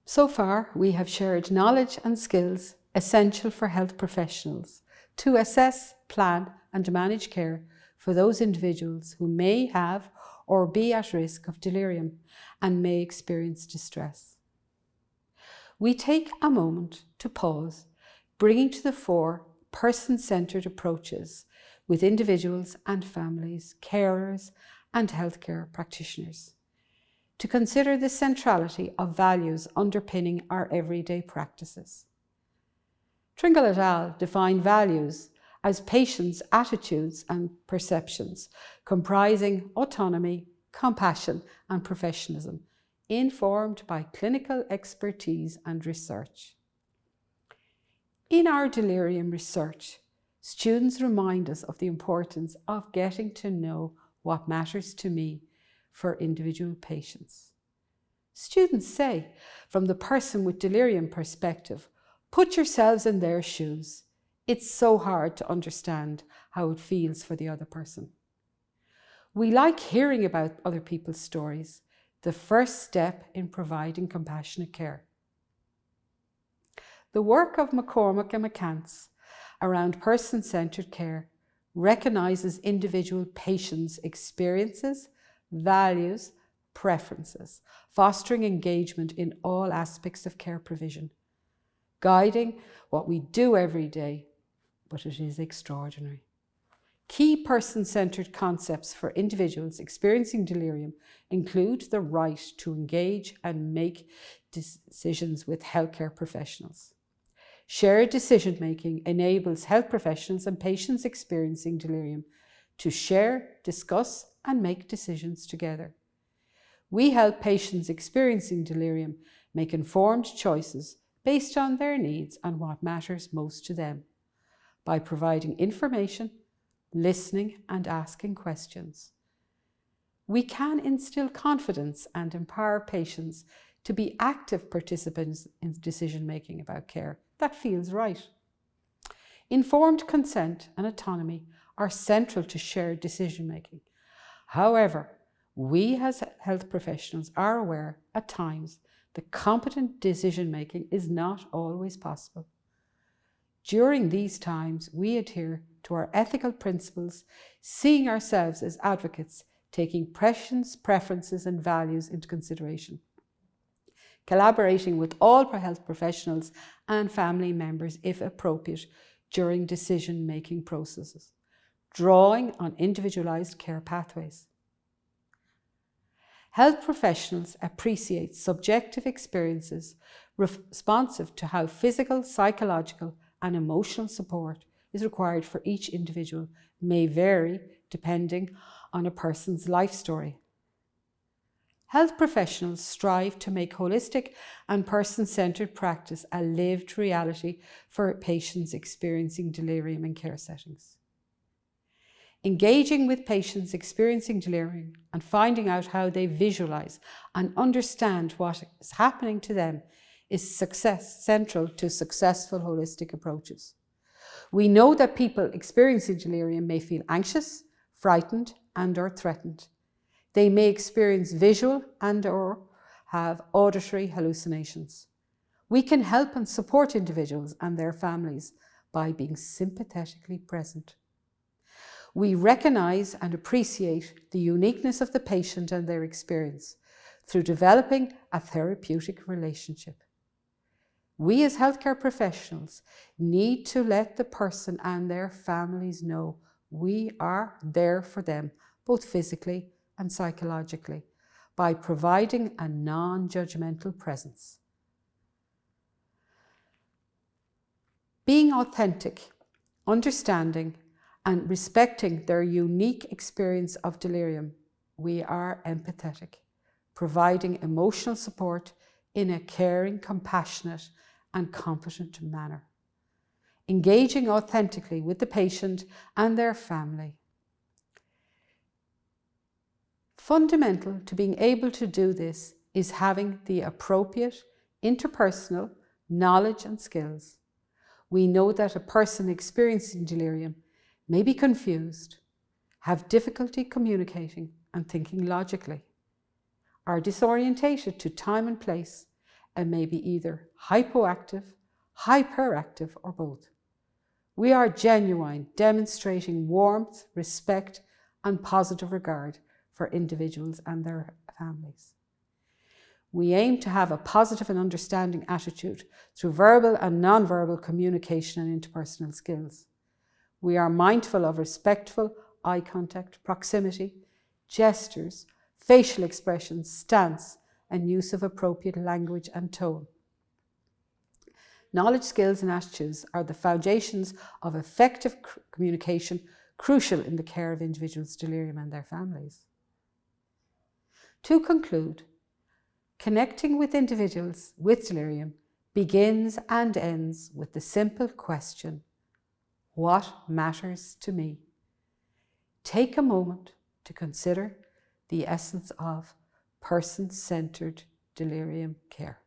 So far, we have shared knowledge and skills essential for health professionals to assess, plan and manage care for those individuals who may have or be at risk of delirium and may experience distress. We take a moment to pause, bringing to the fore person-centred approaches with individuals and families, carers and healthcare practitioners, to consider the centrality of values underpinning our everyday practices. Tringle et al. Define values as patients' attitudes and perceptions, comprising autonomy, compassion and professionalism, informed by clinical expertise and research. In our delirium research, students remind us of the importance of getting to know what matters to me for individual patients. Students say, from the person with delirium perspective, put yourselves in their shoes. It's so hard to understand how it feels for the other person. We like hearing about other people's stories, the first step in providing compassionate care. The work of McCormack and McCants around person-centred care recognises individual patients' experiences, values, preferences, fostering engagement in all aspects of care provision, guiding what we do every day, but it is extraordinary. Key person-centred concepts for individuals experiencing delirium include the right to engage and make decisions with healthcare professionals. Shared decision-making enables health professionals and patients experiencing delirium to share, discuss and make decisions together. We help patients experiencing delirium make informed choices based on their needs and what matters most to them by providing information, listening and asking questions. We can instill confidence and empower patients to be active participants in decision-making about care that feels right. Informed consent and autonomy are central to shared decision-making. However, we as health professionals are aware at times that competent decision-making is not always possible. During these times, we adhere to our ethical principles, seeing ourselves as advocates, taking patients' preferences and values into consideration, collaborating with all health professionals and family members if appropriate during decision-making processes, drawing on individualised care pathways. Health professionals appreciate subjective experiences responsive to how physical, psychological and emotional support is required for each individual may vary depending on a person's life story. Health professionals strive to make holistic and person-centred practice a lived reality for patients experiencing delirium in care settings. Engaging with patients experiencing delirium and finding out how they visualise and understand what is happening to them is central to successful holistic approaches. We know that people experiencing delirium may feel anxious, frightened and/or threatened. They may experience visual and/or have auditory hallucinations. We can help and support individuals and their families by being sympathetically present. We recognise and appreciate the uniqueness of the patient and their experience through developing a therapeutic relationship. We as healthcare professionals need to let the person and their families know we are there for them, both physically and psychologically, by providing a non-judgmental presence. Being authentic, understanding, and respecting their unique experience of delirium, we are empathetic, providing emotional support in a caring, compassionate, and competent manner. Engaging authentically with the patient and their family. Fundamental to being able to do this is having the appropriate interpersonal knowledge and skills. We know that a person experiencing delirium may be confused, have difficulty communicating and thinking logically, are disorientated to time and place, and may be either hypoactive, hyperactive, or both. We are genuine, demonstrating warmth, respect, and positive regard for individuals and their families. We aim to have a positive and understanding attitude through verbal and non-verbal communication and interpersonal skills. We are mindful of respectful eye contact, proximity, gestures, facial expressions, stance, and use of appropriate language and tone. Knowledge, skills, and attitudes are the foundations of effective communication, crucial in the care of individuals with delirium and their families. To conclude, connecting with individuals with delirium begins and ends with the simple question, what matters to me? Take a moment to consider the essence of person-centered delirium care.